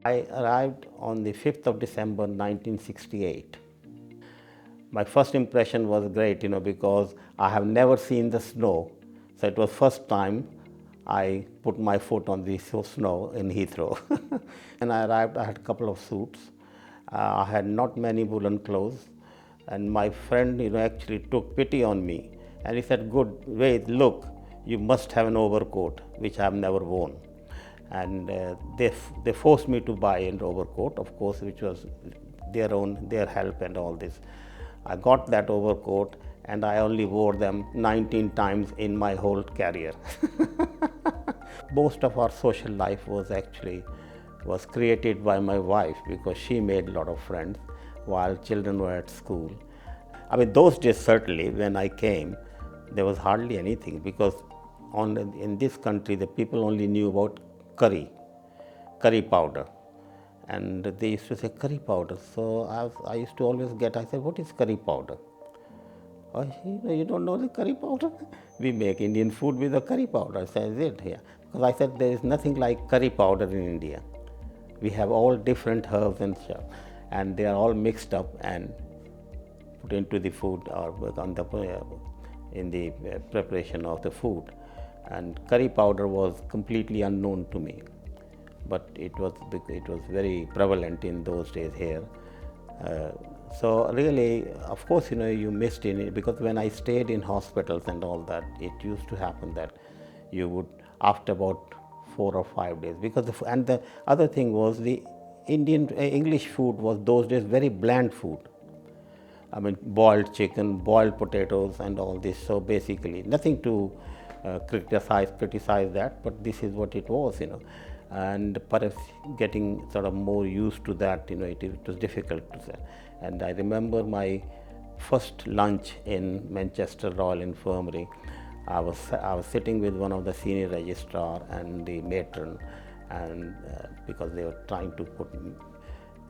I arrived on the 5th of December 1968. My first impression was great, because I have never seen the snow. So it was first time I put my foot on the snow in Heathrow. When I arrived, I had a couple of suits. I had not many woolen clothes. And my friend, actually took pity on me. And he said, good, wait, look, you must have an overcoat, which I have never worn. And they forced me to buy an overcoat, of course, which was their help and all this. I got that overcoat and I only wore them 19 times in my whole career. Most of our social life was created by my wife, because she made a lot of friends while children were at school. I mean, those days, certainly when I came, there was hardly anything, because in this country the people only knew about curry powder, and they used to say curry powder. So I used to always I said, what is curry powder? Oh, you don't know the curry powder? We make Indian food with the curry powder. I said, is it here? Because I said, there is nothing like curry powder in India. We have all different herbs and stuff, and they are all mixed up and put into the food or in the preparation of the food. And curry powder was completely unknown to me, but it was very prevalent in those days here. So really, of course, you missed in it, because when I stayed in hospitals and all that, it used to happen that you would, after about 4 or 5 days, because and the other thing was, the English food was those days very bland food. I mean, boiled chicken, boiled potatoes, and all this. So basically, nothing to criticize that, but this is what it was, And perhaps getting sort of more used to that, it was difficult to say. And I remember my first lunch in Manchester Royal Infirmary. I was sitting with one of the senior registrar and the matron, and because they were trying to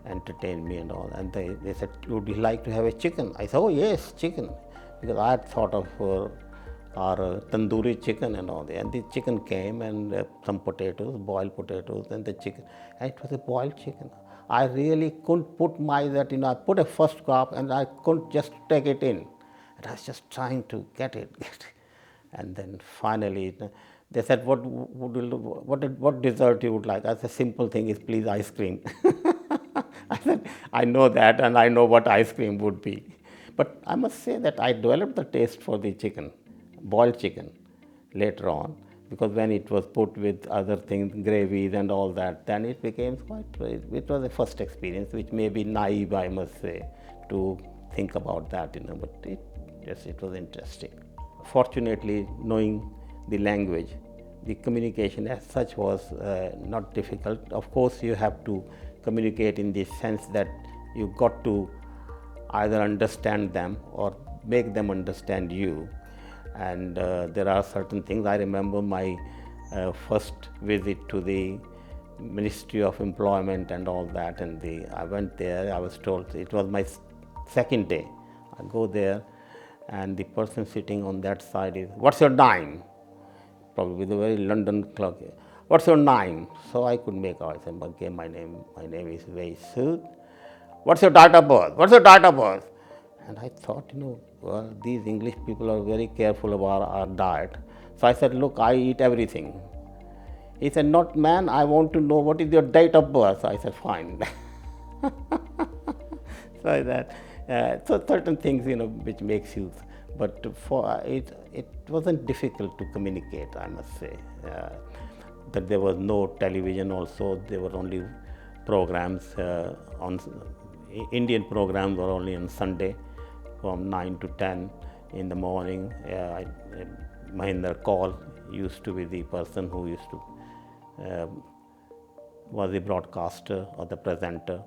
entertain me and all, and they said, would you like to have a chicken? I said, oh yes, chicken, because I had thought of our tandoori chicken and all that. And the chicken came, and some potatoes, boiled potatoes, and the chicken, and it was a boiled chicken. I really couldn't put I put a first crop and I couldn't just take it in, and I was just trying to get it. And then finally they said, what dessert you would like? I said, simple thing is, please, ice cream. I said, I know that, and I know what ice cream would be. But I must say that I developed the taste for the chicken, boiled chicken, later on, because when it was put with other things, gravies and all that, then it became it was a first experience, which may be naive, I must say, to think about that, but it was interesting. Fortunately, knowing the language, the communication as such was not difficult. Of course, you have to communicate in the sense that you got to either understand them or make them understand you. And there are certain things. I remember my first visit to the Ministry of Employment and all that, and I went there. I was told, it was my second day. I go there, and the person sitting on that side is, what's your name? Probably with a very London clerk. What's your name? So I could make out. I said, okay, my name is Ved Sood. What's your date of birth? What's your date of birth? And I thought, well, these English people are very careful about our diet. So I said, look, I eat everything. He said, not man, I want to know what is your date of birth. So I said, fine. So certain things, which makes you, but for it wasn't difficult to communicate, I must say. That there was no television also, there were only programs Indian programs were only on Sunday from 9 to 10 in the morning. Mahinder Kaul used to be the person who used to was the broadcaster or the presenter,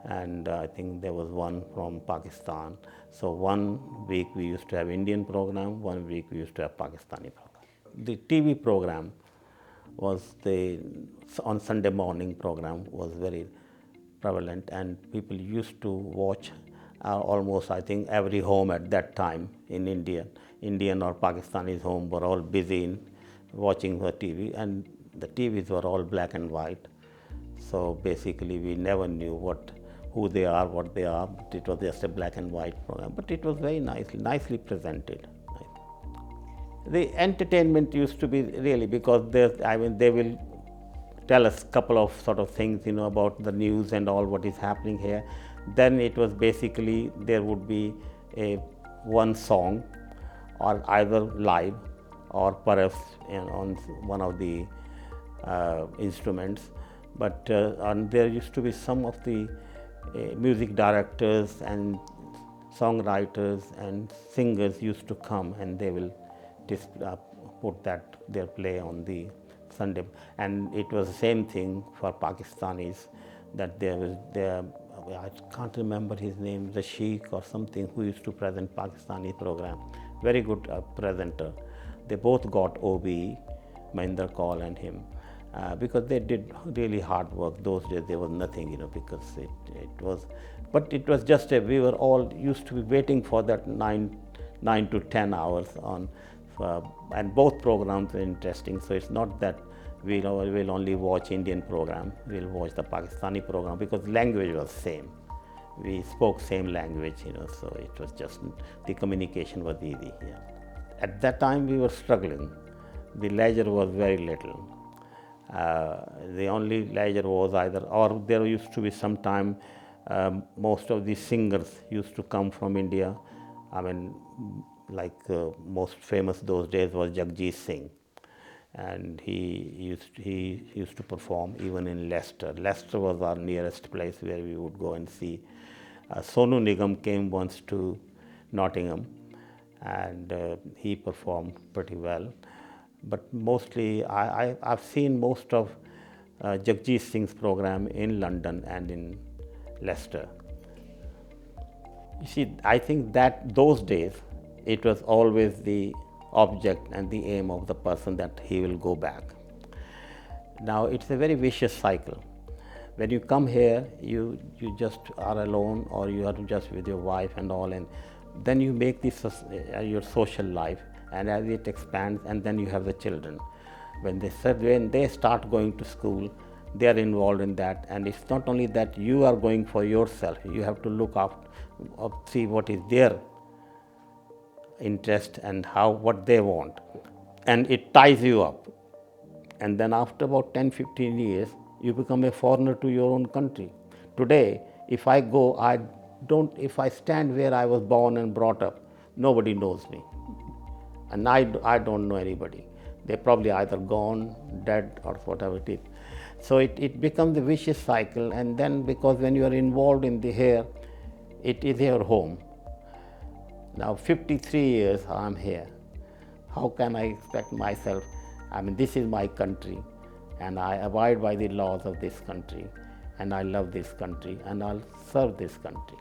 and I think there was one from Pakistan. So 1 week we used to have Indian program, 1 week we used to have Pakistani program. The TV program was on Sunday morning program was very prevalent, and people used to watch almost, I think, every home at that time in India. Indian or Pakistani home were all busy in watching the TV, and the TVs were all black and white. So basically, we never knew who they are, what they are. It was just a black and white program, but it was very nicely presented. The entertainment used to be really because they will tell us a couple of sort of things, about the news and all what is happening here. Then it was basically there would be a one song, or either live, or perhaps on one of the instruments. But and there used to be some of the music directors and songwriters and singers used to come, and they will put their play on the Sunday. And it was the same thing for Pakistanis, that I can't remember his name, the Sheikh or something, who used to present Pakistani program. Very good presenter. They both got OBE, Mahinder Kaul and him, because they did really hard work. Those days there was nothing, because but it was just we were all used to be waiting for that 9 to 10 hours on, and both programs were interesting. So it's not that we'll only watch Indian program, we'll watch the Pakistani program, because language was same. We spoke same language, so it was just, the communication was easy. Yeah. At that time we were struggling. The leisure was very little. The only leisure was either, or there used to be some time, most of the singers used to come from India. I mean, most famous those days was Jagjit Singh, and he used to perform even in Leicester. Leicester was our nearest place where we would go and see. Sonu Nigam came once to Nottingham, and he performed pretty well. But mostly, I've seen most of Jagjit Singh's program in London and in Leicester. You see, I think that those days, it was always the object and the aim of the person that he will go back. Now, it's a very vicious cycle. When you come here, you just are alone, or you are just with your wife and all, and then you make this your social life, and as it expands, and then you have the children. When they start going to school, they are involved in that, and it's not only that you are going for yourself, you have to look after, see what is their interest and what they want, and it ties you up. And then after about 10-15 years, you become a foreigner to your own country. Today, if I go, if I stand where I was born and brought up, nobody knows me. And I don't know anybody. They're probably either gone, dead, or whatever it is. So it becomes a vicious cycle, and then because when you are involved in the here, it is your home. Now 53 years I'm here. How can I expect myself? I mean, this is my country, and I abide by the laws of this country, and I love this country, and I'll serve this country.